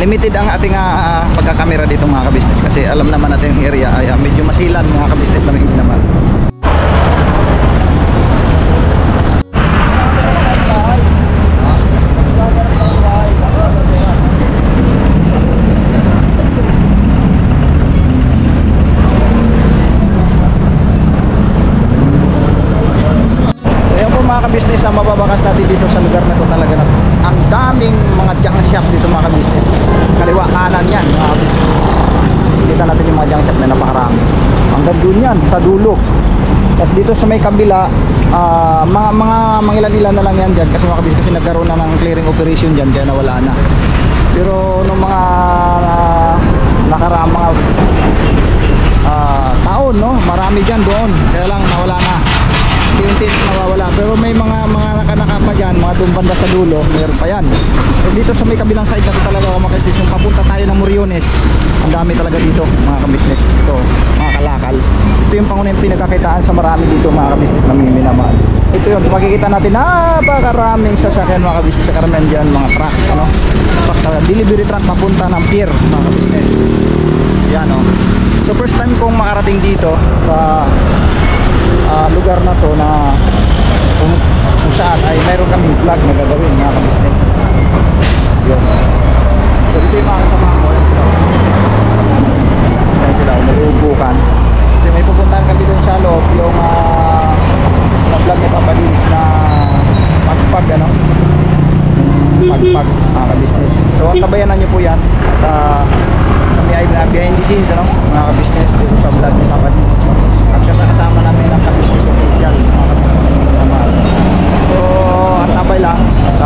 limited ang ating pagkakamera dito mga ka-business, kasi alam naman natin ang area ay medyo masilan mga ka-business namin naman. Business ang mababakas natin dito sa lugar na to talaga na ang daming mga junk shop dito mga ka-business. Kaliwa kanan yan mga ka-business. Kita natin yung mga junk shop na napakarami. Hanggang dun yan sa dulo. Tapos dito sa may kabila mga ilan-ilan na lang yan dyan kasi mga ka-business, kasi nagkaroon na ng clearing operation dyan kaya nawala na. Pero nung mga nakaraang mga taon, no, marami dyan doon, kaya lang nawala na. Unti-unti nawawala, pero may mga naka pa dyan, mga doon banda sa dulo, mayroon pa yan. Eh, dito sa may kabilang side na ito talaga mga ka-business, yung papunta tayo ng Moriones, ang dami talaga dito mga ka-business. Ito mga kalakal, ito yung pangunahing pinagkakitaan sa marami dito mga ka-business na minamahal. Ito yun, makikita natin napakaraming sasakyan mga ka-business sa karamihan dyan, mga truck, ano, truck, delivery truck papunta ng pier mga ka-business. Yan o. So first time kong makarating dito sa lugar na to na kung saan ay mayroon kaming vlog na gagawin mga ka-business. Yun. So dito yung mga kasama ko. Yan sila, umuubukan. So may pupuntahan kami dun sa loob yung vlog ni Papa Dins na pagpag ano, pagpag mga ka-business. So antabayanan nyo po yan. At kami ay behind the scenes ano, mga ka-business dito sa vlog ni Papa Dins. At kasama namin ang ka-business official mga ka-business. So antabay lang at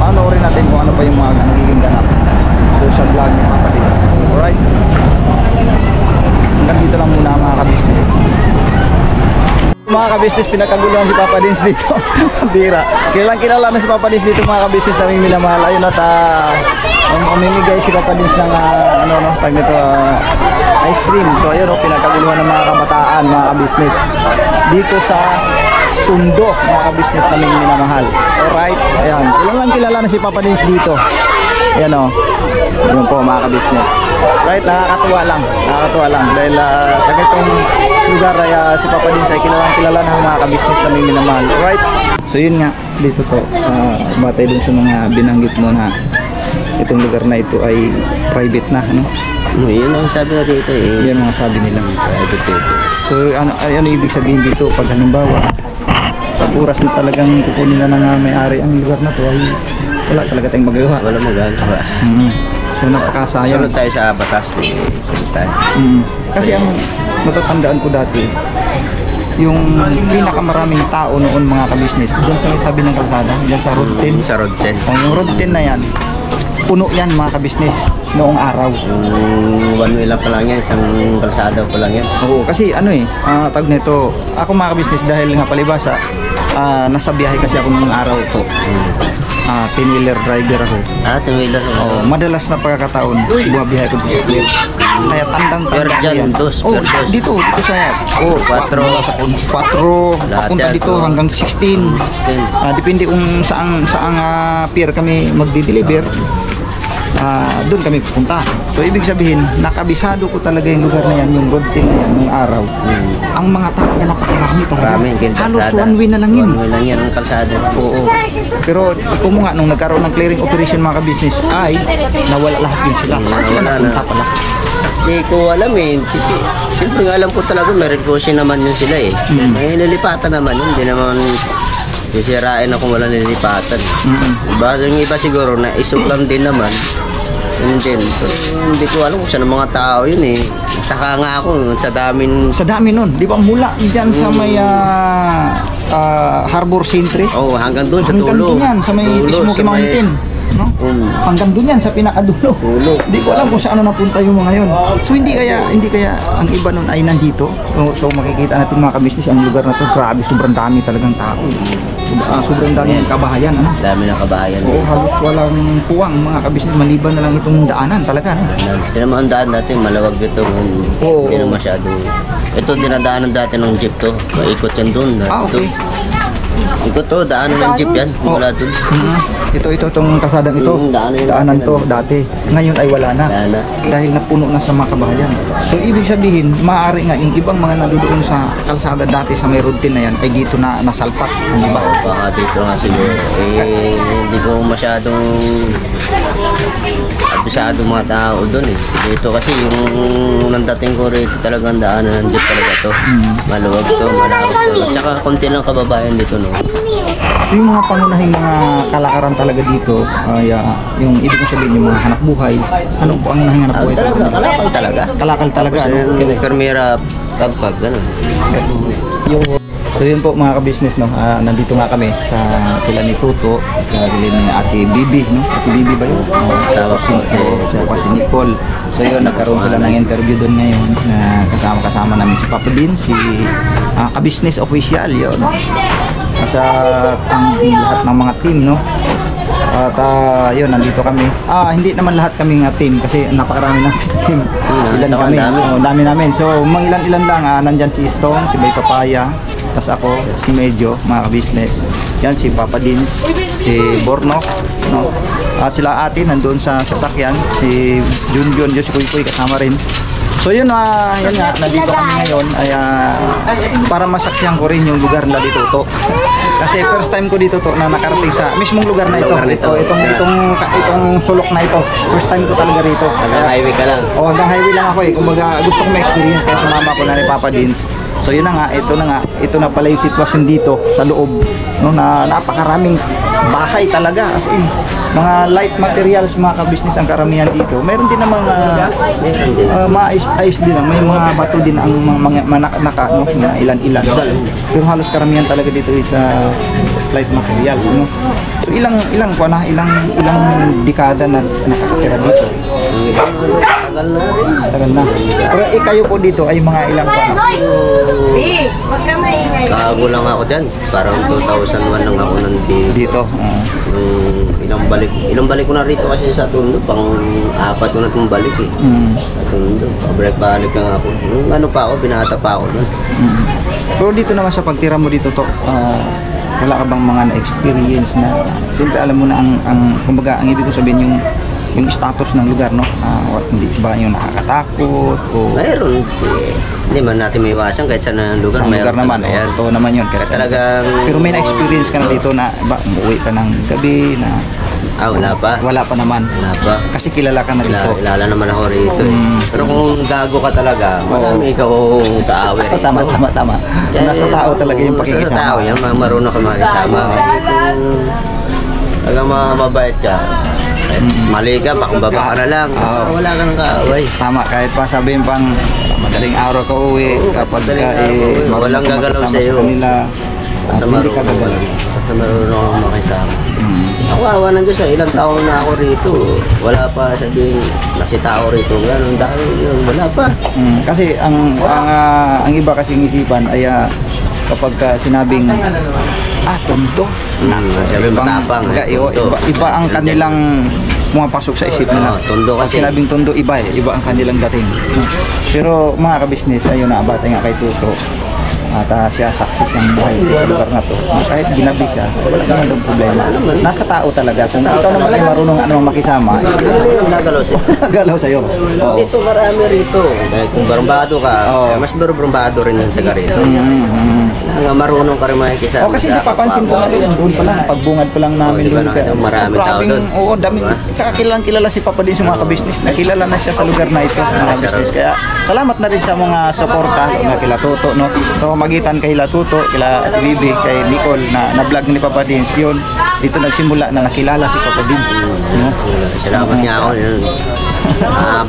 panoorin natin kung ano pa yung mga nagiging ganap doon sa vlog ni Papa Dins. Alright, hanggang dito lang muna mga ka-business. Mga ka-business, pinagkaguluhan si Papa Dins dito. Bira, kilalang kilala na si Papa Dins dito mga ka-business na may minamahal. Ayun at mamimigay si Papa Dins ng ano no, tag nito ice cream. So ayun, pinagkaguluhan ng mga kabataan mga ka-business dito sa Tondo mga ka-business na may minamahal. Alright, ayan, kilala na si Papa Dins dito. Ayan o, yun po mga ka-business. Right, nakakatuwa lang dahil sa ganitong lugar ay si Papa Dins ay kilala ng mga ka-business na may minamahal. Right, so yun nga, dito to batay dun sa mga binanggit mo na itong lugar na ito ay private na, ano? Yun ang sabi na dito eh. Yan ang sabi nila. Private dito. So ano ibig sabihin dito pag halimbawa pag oras na talagang kukunin na ng may-ari ang lugar na to ay wala talaga tayong magagawa. Wala magagawa. So napakasayang. Sunod tayo sa batas eh. Sunod tayo. Kasi ang natatandaan ko dati, yung pinakamaraming tao noon mga ka-business doon sa tabi ng kalsada, diyan sa Road 10. Sa Road 10. Yung Road 10 na yan, puno yan mga ka-business noong araw. One way lang pa lang yan, isang kalsada pa lang yan. Oo, kasi ano tag nito, ako mga ka-business dahil nga palibasa, nasa biyahe kasi ako noong araw to. 10-wheeler driver ako. 10-wheeler. Madalas na pagkakataon, bumabiyahe ko dito. Kaya tandang-tanda yan. Dito sa 4 papunta dito hanggang 16. Depende kung saang pier kami magdi-deliver. Doon kami pupunta. So ibig sabihin, nakabisado ko talaga yung lugar na yan, yung Road 10 na yan, nung araw. Ang mga tao na napakarami talaga. Halos one way na lang yun. One way lang yan ang kalsada. Oo. Pero ito mo nga, nung nagkaroon ng clearing operation mga ka-business, ay nawala lahat yun sila. Saan sila napunta pala? Hindi ko alam eh. Kasi siyempre nga alam ko talaga, may recursion naman yun sila eh. May nililipatan naman yun. Hindi naman sisirain ako wala nililipatan. Yung iba siguro na isok lang din naman. Yun din. So, hindi ko alam kung saan ang mga tao yun eh. Taka nga ako sa dami nun. Di ba mula dyan sa may Harbor Sentry? Oo, hanggang doon sa dulo. Hanggang doon yan sa may Smoky Mountain. No? Hanggang doon yan sa pinakadulo. Hindi ko alam kung saan napunta yung mga yun. So hindi kaya ang iba nun ay nandito. So makikita natin mga ka-business ang lugar na to. Grabe, sobrang dami talagang tao. Sobrang dami ng kabahayan. Ano? Dami ng kabahayan. Oo, halos walang puwang mga ka-business maliban na lang itong daanan talaga. Hindi naman ang daan dati, malawag dito. Hindi na masyado. Ito dinadaanan dati ng jeep to. Maikot yan doon. Okay. Ikot to, daanan ng jeep yan. Wala dun. Ito itong kasadang ito. Daanan to dati. Ngayon ay wala na. Wala na. Dahil napuno na sa mga kabahayan. So ibig sabihin, maaari nga yung ibang mga nadudoon sa kalsada dati sa may routine na yan ay dito na nasalpak, di ba? Baka dito nga siguro. Hindi ko masyadong abisado mga tao doon eh. Dito kasi yung nandating ko rito talagang daanan ng jeep talaga to. Maluwag to, malawag to. At saka konti lang kababayan dito no. Yung mga pangunahing mga kalakaran talaga dito ay yung ibig kong sabihin yung mga hanap buhay. Ano po ang unahing hanap buhay? Talaga, kalakal talaga. Kalakal talaga. Kasi Ano? yung permira pagpag, gano'n. So yun po mga ka-business, no? Nandito nga kami sa kila ni Tuto, sa kila ni Ate Bibi, no? Ate Bibi ba yun? Asawa ko. Sa si Nicole. So yun, nagkaroon sila ng interview doon ngayon na kasama namin si Papa Din, si ka-business official yun. Sa lahat ng mga team, no? At yun, nandito kami. Hindi naman lahat kaming team kasi napakarami ng team. Ilan kami? Dami namin. So, mga ilan-ilan lang. Nandyan si Stone, si Bay Papaya, tapos ako, si Medyo, mga ka-business. Yan, si Papa Dins, si Borno, no? At sila ate, nandun sa sasakyan. Si Junjun, si Kuy Kuy, kasama rin. So yun, yan nga, nandito kami ngayon ay para masaksihan ko rin yung lugar na dito to. Kasi first time ko dito to na nakarating sa mismong lugar na ito. Itong sulok na ito. First time ko talaga rito. Hanggang highway ka lang. Hanggang highway lang ako eh. Kumbaga gusto ko ma-experience kaya sumama ko na ni Papa Dins. So yun na nga, ito na pala yung sitwasyon dito sa loob, no, na napakaraming bahay talaga, as in mga light materials, mga ka-business ang karamihan dito. Meron din namang maayos din lang, may mga bato din ang mga naka, no, na ilan-ilan. Pero halos karamihan talaga dito is light materials, no. So ilang dekada na nakakatira dito. Tagal na rin. Tagal na. Pero kayo po dito ay mga ilang pa? Kago lang ako dyan. Parang 2001 lang ako nandito. Dito. Ilang balik ko na rito kasi sa Tondo. Pang-apat ko na itong balik eh. Sa Tondo. Balik lang ako. Nung ano pa ako, binata pa ako nun. Pero dito naman sa pagtira mo dito to, wala ka bang mga na-experience na siyempre alam mo na kumbaga ang ibig ko sabihin yung status ng lugar, no? Hindi ba yung nakakatakot o Mayroon. Hindi man natin may iwasan kahit saan ang lugar. lugar naman, yan. totoo naman yun. Kaya talagang... Pero may na-experience ka na dito na ba, umuwi ka ng gabi na wala pa. wala pa naman. Wala pa. Kasi kilala ka na dito. Kilala naman ako rito eh. Pero kung gago ka talaga, marami ikaw kaaway rito. Tama. Nasa tao talaga yung pakikisama. Nasa tao yan, marunong ka makisama. Talagang mababait ka. Mali ka, pakumbaba ka na lang. Wala ka ng kaaway. Tama, kahit pa sabihin pang madaling araw ka uwi, kapag ka walang gagalaw sa iyo. Basta marunong ako makisama. Ako awa ng Diyos, ilang taon na ako rito. Wala pa sabihin nasi tao rito. Ganun dahil yun, wala pa. Kasi ang iba kasing isipan ay kapag sinabing Tondo. Sabi matapang. Iba ang kanilang pumapasok sa isip nila. Tondo kasi. Sinabing Tondo, iba ang kanilang dating. Pero mga ka-business, ayun na, abate nga kay Tuto. At siya success ang buhay sa lugar na to. Kahit ginabi siya, wala naman daw problema. Nasa tao talaga. So, ikaw naman ay marunong makisama. Nagalaw siya. Nagalaw sa'yo. Dito marami rito. Kung barumbado ka, mas barumbado rin yung taga rito. Marunong ka rin makikisama. Kasi napapansin ko nga doon pa lang, pagbungad pa lang namin doon. Marami tao doon. Oo, dami. Tsaka kilala si Papa din sa mga ka-business. Nakilala na siya sa lugar na ito, mga business. Kaya salamat na rin sa mga suporta na kila Tuto, no? So magitan kay Tuto, kila Ate Bibi, kay Nicole na vlog ni Papa Dins, yun dito nagsimula na nakilala si Papa Dins, no? Salamat niya ako yun.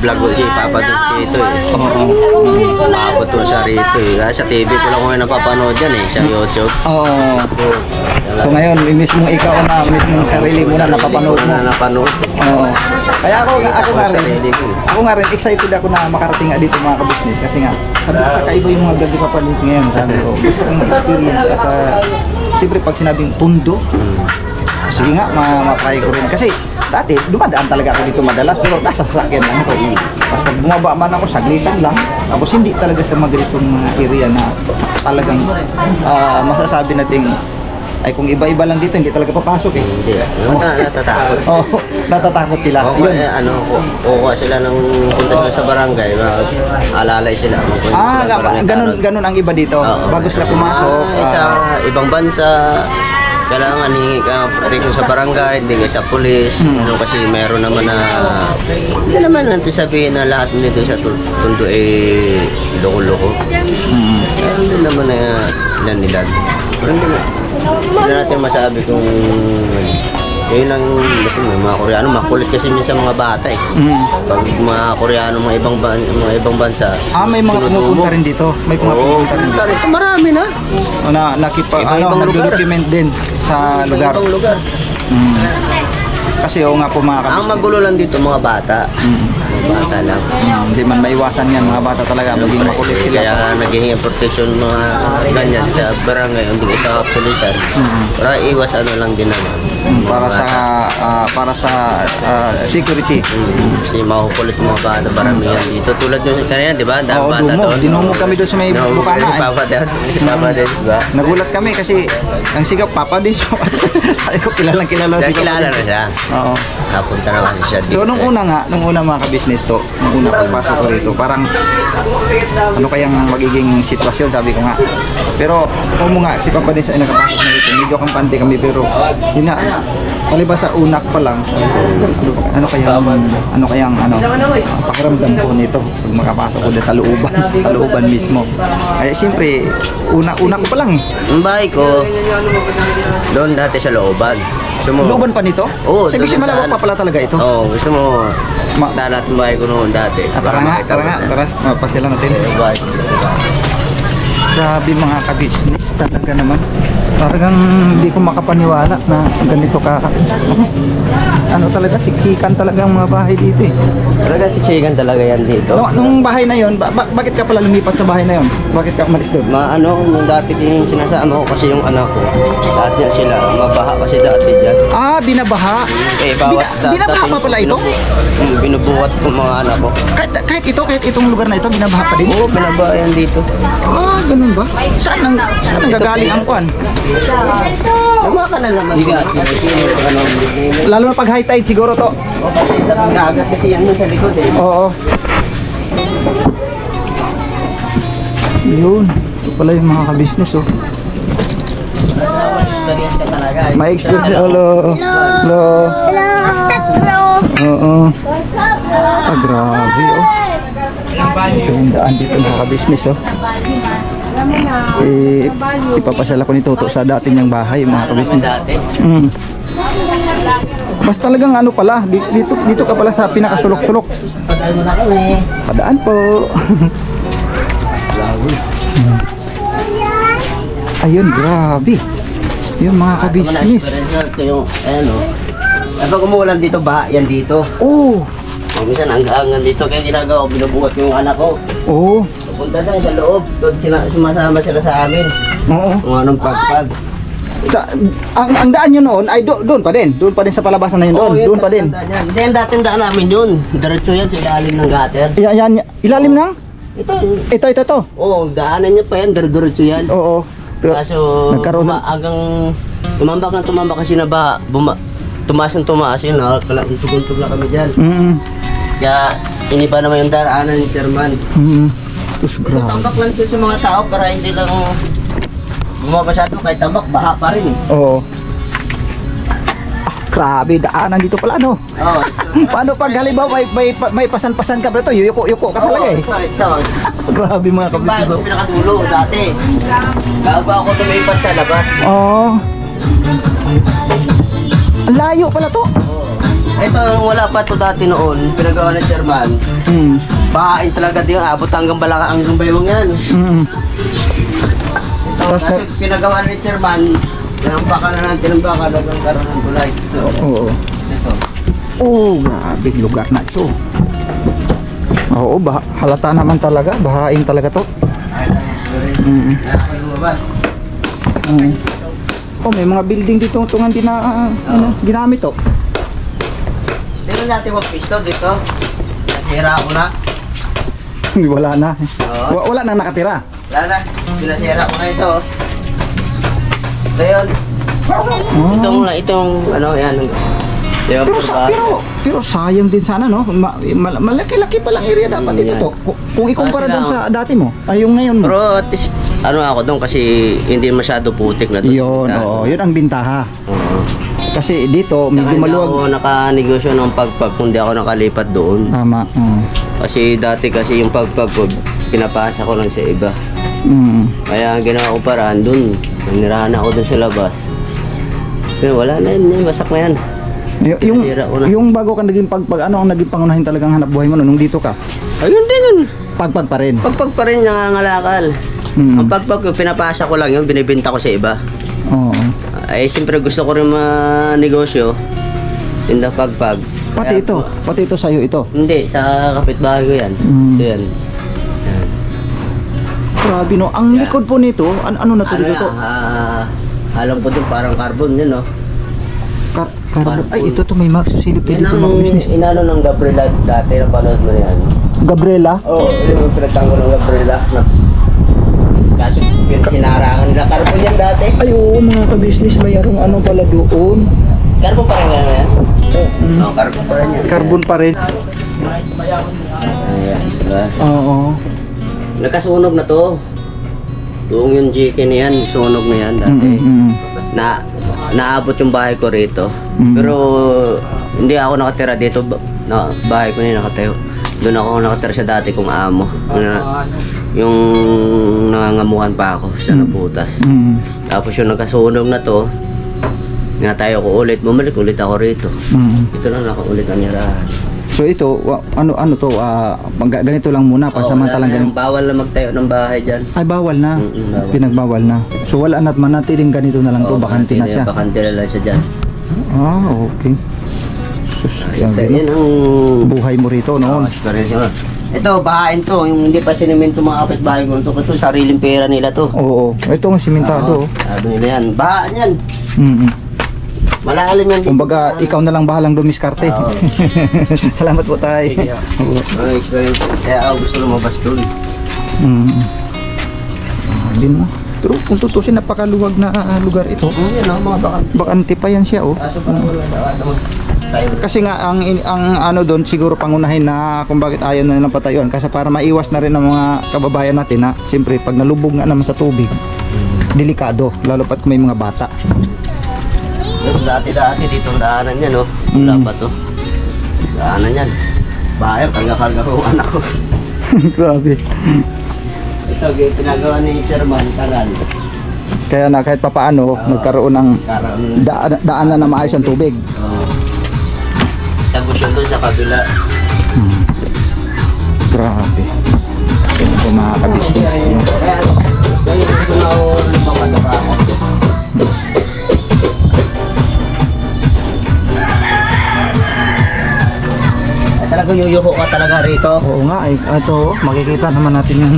Vlog ko si Papa Dins dito eh. Maabot ko siya rito eh. Sa TV ko lang ko napapanood yan eh, sa YouTube. So ngayon, mismong ikaw na, mismong sarili mo na napapanood mo. Kaya ako nga rin excited ako na makarating nga dito mga ka-business kasi nga sabi ko kakaiba yung mga vlog ni Papa Dins ngayon. Sabi ko gusto kong ma-experience at siyempre pag sinabing Tondo, sige nga ma-try ko rin kasi dati dumadaan talaga ako dito madalas pero nasa sasakyan lang ako. Tapos pag bumaba man ako saglitan lang, tapos hindi talaga sa mga ganitong mga area na talagang masasabi nating Ay kung iba-iba lang dito, hindi talaga papasok eh. Hindi. Natatakot. Oh, natatakot sila. O kaya kukuha sila ng punta sila sa barangay, alalay sila. Ganun ang iba dito. Oo. Bago sila pumasok. Sa ibang bansa, kailangan hihingi ka ng protection sa barangay, hindi ka sa pulis. Kasi meron naman na, hindi naman natin sabihin na lahat nito sa tundo eh loko-loko. Hindi naman na ilan-ilan. Hindi natin masabi kung yun lang, kasi mga Koreano, makulit kasi minsan mga bata eh. Pag mga Koreano, mga ibang bansa. May mga pumupunta rin dito. May mga pumupunta rin dito. Marami na. Nag-document din sa lugar. Ibang lugar. Kasi nga po mga kabisnes. Ang magulo lang dito mga bata. Mga bata lang. Hindi man maiwasan yan, mga bata talaga. Maging makulit sila. Kaya naghihingi protection mga ganyan sa barangay, hindi sa pulisan. Para iwas lang din naman. Para sa security. Kasi makukulit mga bata, baramihan dito. Tulad nyo kanina, di ba? Dahil bata doon. Dinumog kami doon sa may bukana. Papa din, di ba? Nagulat kami kasi ang sigaw, Papa Dins. Ay ko, kilalang kilala si Papa Kilala Dins. na siya. Oo. Napunta na kasi siya dito. So nung una mga kabisnes to, nung una pagpasok ko rito, parang ano kayang magiging sitwasyon, sabi ko nga. Pero kung nga si Papa Dins ay nakapasok na dito, medyo kampante kami, pero yun na, palibas sa unak pa lang, ano kayang pakiramdam ko nito pag makapasok ko sa looban mismo. Ay siyempre, una ko pa lang eh. Ang bahay ko, doon dati sa looban. Looban pa nito? Oo. Sabi siya malawak pa pala talaga ito. Oo, gusto mo dalat ang bahay ko noon dati. Tara. Mapasila natin. Grabe mga kabisnes talaga naman. Parang hindi ko makapaniwala na ganito ka. Ano talaga, siksikan talaga ang mga bahay dito eh. Talaga si Chigan talaga yan dito. Nung bahay na yon, bakit ka pala lumipat sa bahay na yon? Bakit ka umalis doon? Yung dati yung sinasama ko kasi yung anak ko. Dati sila, mabaha kasi dati dyan. Binabaha. Binabaha pa pala ito? Binubuhat ko mga anak ko. Kahit itong lugar na ito, binabaha pa din? Oo, binabaha yan dito. Ganun ba? Saan gagaling ang kwan? Tama ka na naman. Lalo na pag high tide siguro to. Kasi dagat kasi yan sa likod eh. Oo. Yun. Ito pala yung mga kabisnes oh. Experience ka talaga eh. May experience. Hello. Step bro. Oo. Grabe oh. Ito yung daan dito mga kabisnes oh. Ipapasala ko ni Toto sa dati niyang bahay mga kabisnes. Dati. Mas talagang ano pala, dito ka pala sa pinakasulok-sulok. Padaan mo na kami. Padaan po. Ayun, grabe. Yung mga kabisnes. Yung pag umuulan dito ba, yan dito. Oo. Minsan hanggang dito kaya ginagawa ko, binubuhat yung anak ko. Oo. Punta doon sa loob, doon sumasama sila sa amin. Oo. Kung anong pagpag. Ang daan nyo noon ay doon pa din. Doon pa din sa palabasan na yun doon. Doon pa din. Hindi, yung dating daan namin yun. Diretso yan sa ilalim ng gutter. Yan, ilalim ng? Ito. Oo, daanan niya pa yan, diretso yan. Oo. Kaso, nagkaroon hanggang tumambak kasi na ba, tumaas yun, tuguntog lang kami dyan. Kaya, iniba naman yung daraanan ni Chairman. Tapos grabe. Tambak lang ito sa mga tao para hindi lang bumabasado kahit tambak, baha pa rin eh. Oo. Grabe, daanan dito pala no. Oo. Paano pag halimbawa may pasan-pasan ka ba ito? Yuko ka talaga eh. Ito. Grabe mga Yung bago kabisnes. pinakatulo dati. Bago ako lumipat sa labas. Oo. Ang layo pala to. Ito, wala pa to dati noon, pinagawa ng Chairman. Bahain talaga din, abot hanggang balaka ang bayong yan. Ito, kasi pinagawa ni Chairman, tinambaka na natin ang baka, nagkaroon ng tulay. Oo. Ito. Oh, grabe lugar na ito. Oo, halata naman talaga, bahain talaga to. Oh, may mga building dito tungan din na ginamit to. Dito natin mag-pisto dito. Nasira ko na. Wala na. Oo. Wala nang nakatira. Wala na. Sinasira ko na ito. Ito yun. Itong ano, yan. Yung Pero sayang din sana, no? Malaki-laki palang area dapat ito to. Kung ikumpara sila, doon sa dati mo, ay yung ngayon mo. Pero at least, ano ako doon kasi hindi masyado putik na doon. Yun, oo. Yun ang bintaha. Oo. Kasi dito, medyo Hindi maluwag. ako nakanegosyo ng pagpag kung di ako nakalipat doon. Tama. Kasi dati kasi yung pagpag ko, pinapasa ko lang sa iba. Kaya ang ginawa ko paraan doon, nanirahan ako doon sa labas. Pero wala na yun, wasak na yan. Nasira ko na. Yung bago ka naging pagpag, ano ang naging pangunahin talagang hanap buhay mo nung dito ka? Ayun din yun. Pagpag pa rin. Pagpag pa rin nangangalakal. Ang pagpag ko, pinapasa ko lang yun, binibenta ko sa iba. Oo. Ay, siyempre gusto ko rin manegosyo. Tinda pagpag. Pati ito sa'yo ito. Hindi, sa kapitbahay ko yan. Ito yan. Grabe no, ang likod po nito, ano na to dito? Alam ko din parang carbon yun, no? Carbon. Ay, ito to may magsusilip Yan dito ang mga business. inano ng Gabriela dati, napanood mo na yan. Gabriela? Oo, yun yung pinagtanggol ng Gabriela. Kaso hinarangan nila. Carbon yan dati. Ay, oo mga ka-business, mayroong ano pala doon. Carbon pa rin yan. Oo, carbon pa rin yan. Carbon pa rin. Ayan, diba? Oo. Nagkasunog na to. Tuong yung GK na yan, sunog na yan dati. Naabot yung bahay ko rito. Pero hindi ako nakatira dito. Bahay ko na nakatayo. Doon ako nakatira sa dati kong amo. Yung nangangamuhan pa ako sa nabutas. Tapos yung nagkasunog na to, tayo ko ulit, bumalik ulit ako rito. Ito na nakaulit ang nirahan. So ito, ano to, ganito lang muna, pansamantalang ganito. Bawal na magtayo ng bahay dyan. Ay, bawal na. Bawal. Pinagbawal na. So wala na't manatiling ganito na lang to, bakante na siya. Bakante na lang siya dyan. Okay. Sus, yan Yan ang buhay mo rito noon. experience mo. Ito, bahain to. Yung hindi pa sinimento mga kapitbahay ko. Ito, sariling pera nila to. Oo. Ito ang simentado. Sabi nila yan. Bahaan yan. Malalim yan. Kumbaga, ikaw na lang bahalang dumiskarte. Salamat po tayo. Experience. Kaya ako gusto lumabas doon. Din mo. Pero kung tutusin, napakaluwag na lugar ito. Yan ang mga bakante. Bakante pa yan siya, oh. Kaso pa wala. Kasi nga ang ano doon siguro pangunahin na kung bakit ayaw na nilang patayuan kasi para maiwas na rin ng mga kababayan natin na siyempre pag nalubog nga naman sa tubig delikado lalo pat kung may mga bata. Dati dito ang daanan yan, no? Wala pa to. Daanan yan. Bahay, karga-karga ko anak ko. Grabe. Ito, pinagawa ni Sherman Karan. Kaya na kahit papaano nagkaroon ng daanan na maayos ang tubig. Tagos yun doon sa kabila. Grabe. Ito mga kabisnes. Kaya, gusto na ako ng pangkatabaho. Talagang yuyuko ka talaga rito. Oo nga, ito makikita naman natin yung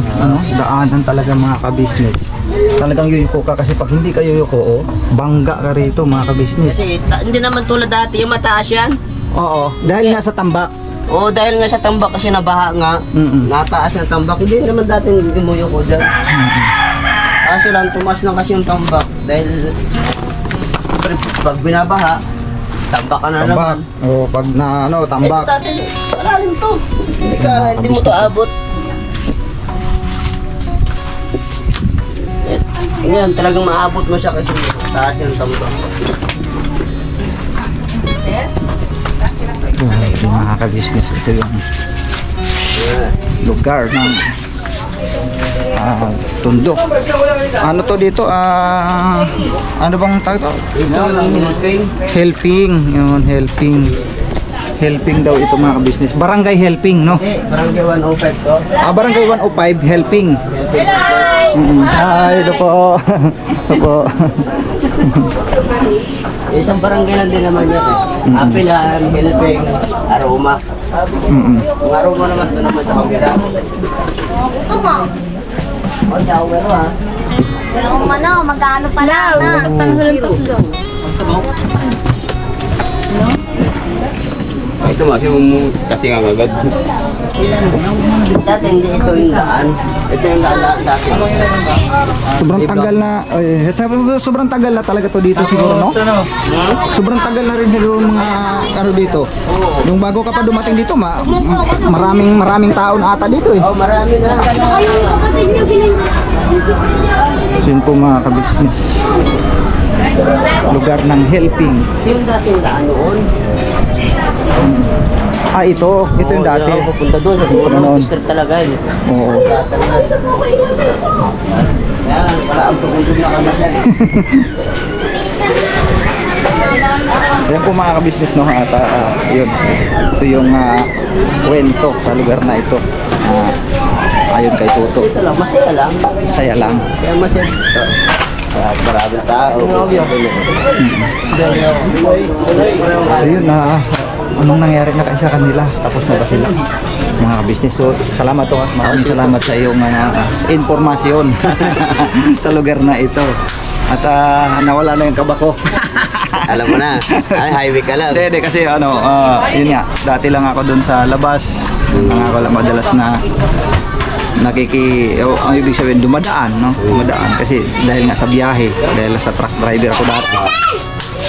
daanan talaga mga kabisnes. Talagang yuyuko ka kasi pag hindi ka yuyuko, bangga ka rito mga kabisnes. Kasi hindi naman tulad dati yung mataas yan. Oo, dahil nga sa tambak. Oo, dahil nga sa tambak kasi nabaha nga. Nataas na tambak. Hindi naman dati umuyo ko dyan. Kaso lang, tumas na kasi yung tambak. Dahil pag binabaha, tambak ka na naman. Oo, pag na tambak. Ito dati, malalim to. Hindi mo to abot. Ngayon, talagang maabot mo siya kasi taas yung tambak. Ito mga ka-business, ito yung lugar ng Tundok. Ano to dito? Ano bang tawag to? Helping. Yun, helping. Helping daw ito mga ka-business. Barangay helping, no? Barangay 105 to. Barangay 105 helping. Hi, ito po. Ito po. Isang barangay lang din naman yan. Apilan, helping, aroma. Ang aroma naman ito naman sa kabila. Ito mo. O, jawero ha. Yung magkano pala na. Ito tumasin kasi nga agad. Dati hindi ito yung daan. Ito yung daan dati. Sobrang tagal na, sobrang tagal na talaga to dito siguro, no? Sobrang tagal na rin siguro mga ano dito. Yung bago ka pa dumating dito, maraming tao na ata dito eh. Oh, marami na. Baka yung kapatid niyo So yun po mga kabisnes. Lugar ng helping. Yung dating daan noon. Ito yung dati. Ako pupunta doon sa siguro Noon. district talaga eh. Oo. Kaya lang, wala ang tugundog na kami dyan. Ayan po mga kabisnes, no? At yun. Ito yung kwento sa lugar na ito. Ayon kay Toto. Ito lang, masaya lang. Saya lang. Kaya masaya dito. Maraming tao. So yun anong nangyari na sa kanila? Tapos na ba sila? Mga kabisnes. So salamat to. Maraming salamat sa iyong informasyon sa lugar na ito. At nawala na yung kaba ko. Alam mo na, highway ka lang. Hindi kasi yun nga, dati lang ako doon sa labas. Ako lang madalas na ang ibig sabihin dumadaan, no? Dumadaan kasi dahil nga sa biyahe, dahil sa truck driver ako dati.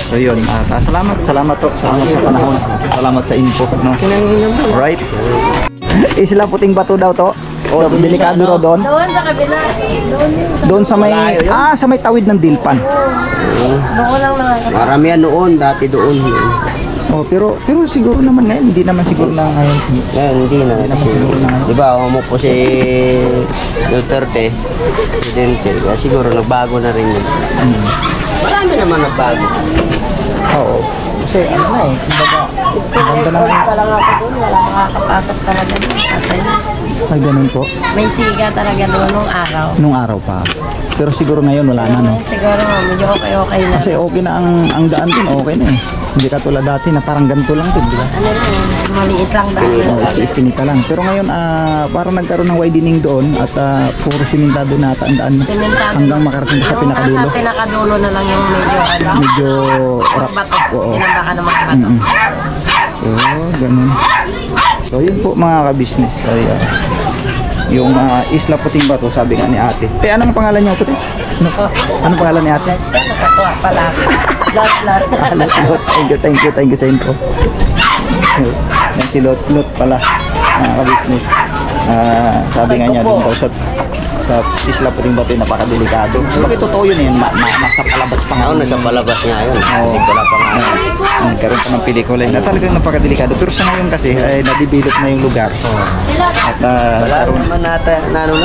So yun, salamat to. Salamat sa panahon. Salamat sa info, no? Alright. Isla Puting Bato daw to. O delikado raw doon. Doon sa kabila. Doon sa may sa may tawid ng Dilpan. Doon lang naman. Marami yan noon, dati doon. Oh, pero siguro naman ngayon, hindi naman siguro na ngayon. Ngayon, hindi na. Di ba, umupo si Duterte, presidente. Kaya siguro nagbago na rin yun. Marami naman nagbago. Oo. Kasi ano na eh, kumbaga, ganda na nga. Wala nga ako doon. Wala makakapasok talaga doon. Patay. Ay, ganun po. May siga talaga doon nung araw. Nung araw pa. Pero siguro ngayon wala na, no? Siguro medyo okay na. Kasi okay na ang daan din, okay na eh. Hindi katulad dati na parang ganito lang din, di ba? Ano lang, maliit lang daan. Iskinita lang. Pero ngayon, parang nagkaroon ng widening doon at puro simentado na ang daan Sementado. hanggang makarating sa pinakadulo. Sa pinakadulo na lang yung medyo Medyo rock. bato. Oo. Tinambaka ng mga bato. Oo, ganun. So, yun po mga kabisnes. Ay, yung Isla Puting Bato, sabi nga ni ate. Anong pangalan niya ito? Anong pangalan ni ate? Siya nakatuwa pala. Lot. Thank you sa info. Yan si Lot pala, mga kabisnes. Sabi nga niya din daw sa Isla Puting Bato napakadelikado. Bakit totoo yun eh? Nasa palabas pa nga. Ako, nasa palabas nga yun. Oo. Hindi ko na pa nga. Nagkaroon pa ng pelikula na talagang napakadelikado. Pero sa ngayon kasi ay na-develop na yung lugar. At Wala naman natin,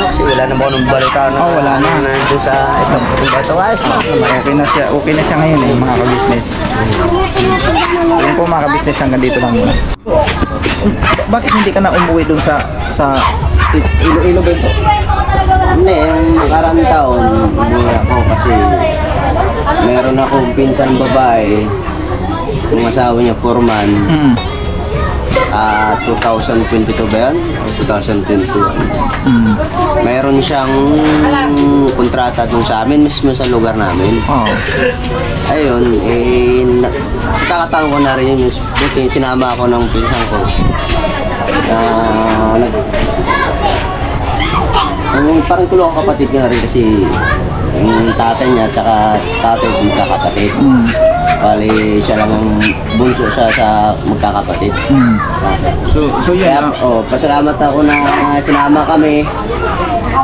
kasi wala naman akong balita na wala na. nandun sa isang puting bato. Ayos na. okay na siya ngayon eh, mga kabisnes. Ayun po mga kabisnes, hanggang dito lang muna. Bakit hindi ka na umuwi dun sa Iloilo ba ito? Hindi, yung nakarang taon, umuwi ako kasi meron akong pinsan babae, yung asawa niya, foreman, 2022 ba yan? 2021. Meron siyang kontrata dun sa amin, mismo sa lugar namin. Ayun, kakataon ko na rin yun, buti sinama ako ng pinsan ko. Parang tulong ang kapatid niya rin kasi yung tatay niya at saka tatay ko magkakapatid. Bali siya lang ang bunso sa magkakapatid. So yun. Kaya pasalamat ako na sinama kami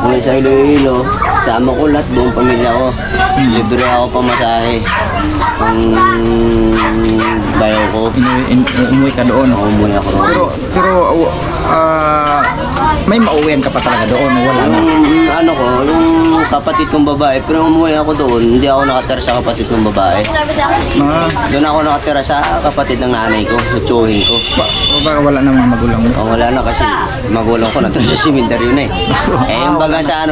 mula sa Iloilo. Sama ko lahat, buong pamilya ko. Libre ako pamasahe ang bayaw ko. Umuwi ka doon. Umuwi ako doon. Pero may mauwian ka pa talaga doon, wala na. Yung kapatid kong babae, pero umuwi ako doon, hindi ako nakatira sa kapatid kong babae. Doon ako nakatira sa kapatid ng nanay ko, sa tsuhin ko. Baka wala namang magulang mo. Wala na kasi magulang ko nandun sa simenteryo na eh. Yung baga sa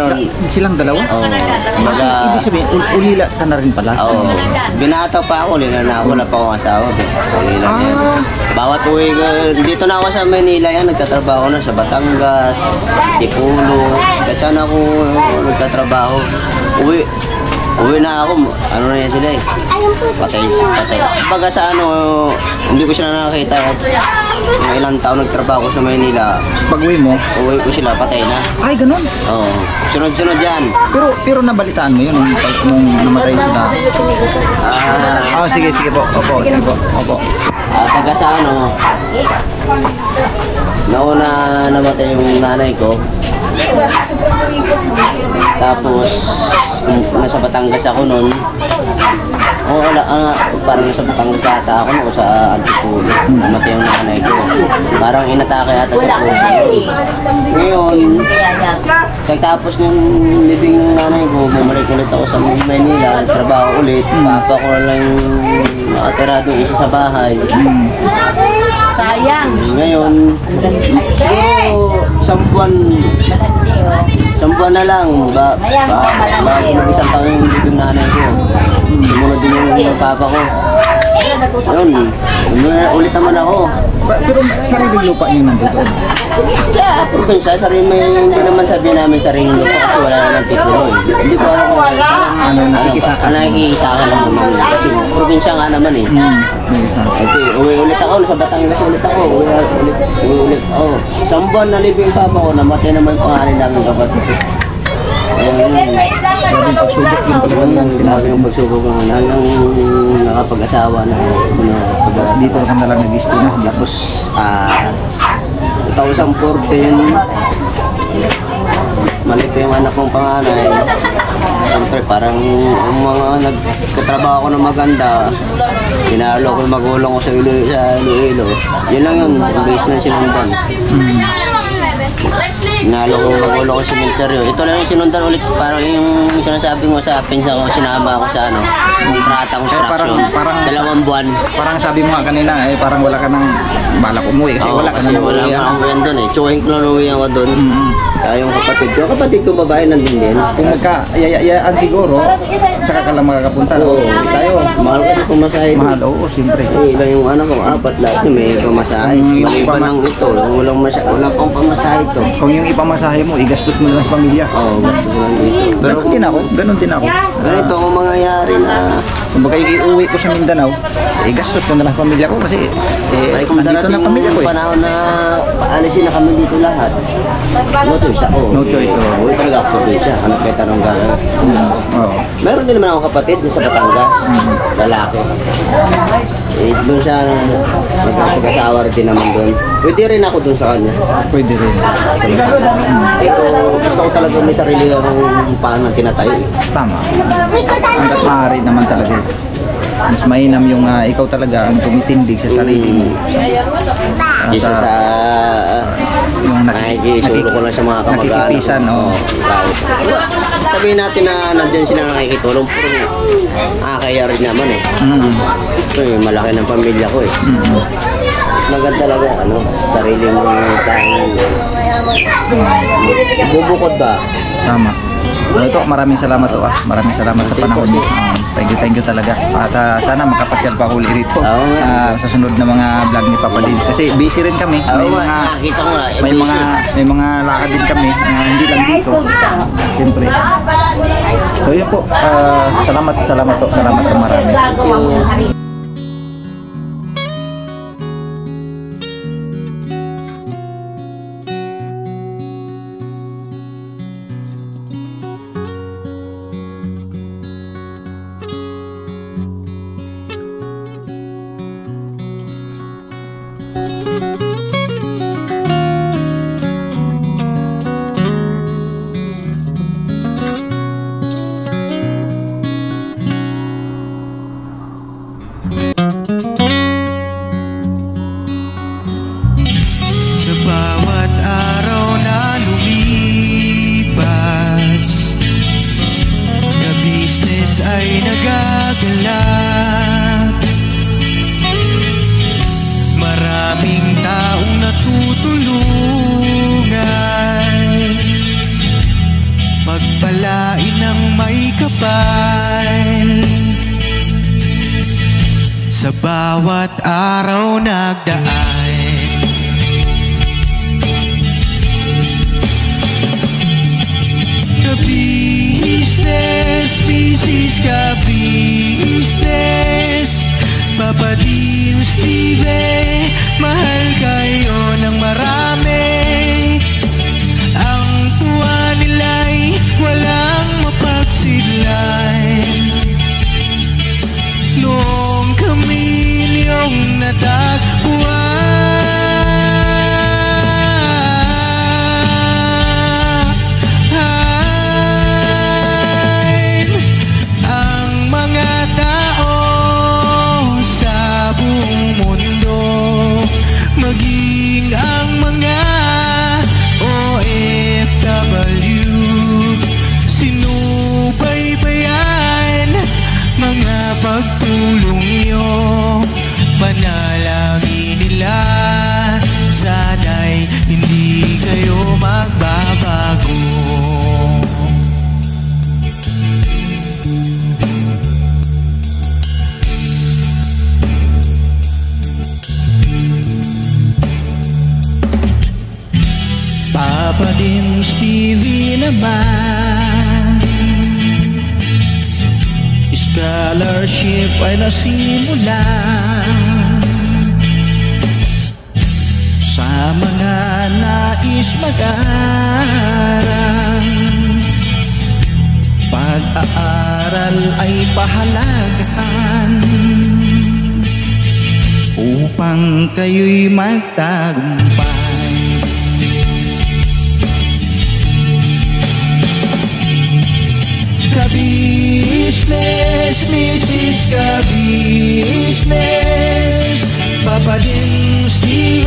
Silang dalawa? Kasi baga, ibig sabihin, ulila ka na rin pala. binata pa ako, wala pa akong asawa. Ulila na yan. Bawat uwi, dito na ako sa Manila yan, nagtatrabaho na sa Batangas, Tipulo, at saan ako nagtatrabaho. Uwi na ako, ano na yan sila eh. Patay. Baga sa ano, hindi ko sila nakakita. Mga ilang taon nagtrabaho ko sa Maynila. Pag-uwi mo? Uwi ko sila, patay na. Ay, ganun. Oo. Sunod-sunod yan. Pero nabalitaan mo yun nung namatay sila. Sige po. Opo. Pagka sa ano, nauna namatay yung nanay ko. Tapos, nasa Batangas ako noon. Parang nasa Batangas ata ako noon sa Antipolo. Namatay yung nanay ko. Parang inatake ata sa puso. Ngayon, pagtapos ng living ng nanay ko, bumalik ulit ako sa Maynila, trabaho ulit. Papa ko lang yung nakatira doon isa sa bahay. Sayang. Ngayon, isang buwan na lang, bago mag-isang taon yung living nanay ko. Sumunod din yung papa ko. Yun, ulit naman ako. Pero sariling lupa niyo nandito? Kaya, probinsya, hindi naman sabihin namin sariling lupa kasi wala naman titulo eh. Hindi ko alam kung nakikisakan lang naman yun. Kasi probinsya nga naman eh. Okay, uwi ulit ako, sa Batangas ulit ako, uwi ulit ako. Isang buwan na living papa ko, namatay naman pangalan namin kapatid. Sinabi yung pagsubok ko hanggang nakapag-asawa na Dito ka na lang nag-isto na. tapos 2014 mali pa yung anak kong panganay. Siyempre parang ang mga nagkatrabaho ko na maganda, tinalo ko yung magulang ko sa Iloilo. Yun lang yun, ang base na sinundan. Nalo ko magulo ko sa cemetery. Ito lang yung sinundan ulit. Parang yung sinasabi mo sa pinsa ko, sinama ko sa ano, kontrata construction. Parang 2 buwan. Parang sabi mo nga kanina, parang wala ka nang balak umuwi kasi wala ka nang wala umuwi. nga akong uwian doon eh. Tsuhin ko lang uwi ako doon. Kaya yung kapatid ko babae nandun din. Kung nagka-ayayaan siguro, saka ka lang makakapunta. Oo. Tayo. Mahal kasi pumasahe doon. Mahal, oo, siyempre. Ilang yung anak ko, 4 lahat may pamasahe. Maliban ng ito, walang pang pamasahe ito. Kung yung ipamasahe mo, igastos mo na sa pamilya. Oo, gusto ko lang dito. Pero Ganun din ako. ganito kung mangyayari na Kung baka iuwi ko sa Mindanao, igastos ko na lang sa pamilya ko kasi ay kung nandito darating na pamilya ko yung panahon na paalisin na kami dito lahat. No choice ako. No choice, oo. Uwi talaga ako probinsya. Ano kaya tanong gano'n? Oo. Meron din naman akong kapatid sa Batangas. Lalaki. Doon siya nagkapag-asawa rin din naman doon. Pwede rin ako doon sa kanya. Pwede rin. Pero gusto ko talaga may sarili akong paano tinatayo. Tama. Hanggat maaari naman talaga. Mas mainam yung ikaw talaga ang tumitindig sa sarili mo. Kisa sa yung nakikisulo ko lang sa mga kamag-anak. nakikipisan, oo. Sabihin natin na nandyan sila nakikitulong, pero kaya rin naman eh. Ito malaki ng pamilya ko eh. Maganda talaga, sarili mo kain. Bubukod ba? Tama. Ito, maraming salamat to Maraming salamat sa panahon mo. Thank you talaga. At sana makapasyal pa ako ulit rito sa sunod na mga vlog ni Papa Dins. Kasi busy rin kami. Nakita ko na. May mga lakad din kami na hindi lang dito. Siyempre. So yun po. Salamat na marami. Sa bawat araw na lumipas, na business ay nagagalak. Maraming taong natutulungan, pagpalain ng may kapal. Sa bawat araw nagdaan, na Ka-business, Mrs. Ka-business, Papa Din, Steve, mahal kayo ng marami. Ang tuwa nila'y walang mapagsidlay. Noong kami niyong natagpuan, ang mga tao sa buong mundo, maging ang mga OFW, sinubaybayan mga pagtulong nyo, panalangin nila, sana'y hindi kayo magbabago. Papa Din, Stevie naman, scholarship ay nasimulan sa mga nais mag-aral. Pag-aaral ay pahalagahan upang kayo'y magtagumpay. Ka-business, Mrs. Ka-business, Papa Din, Steve,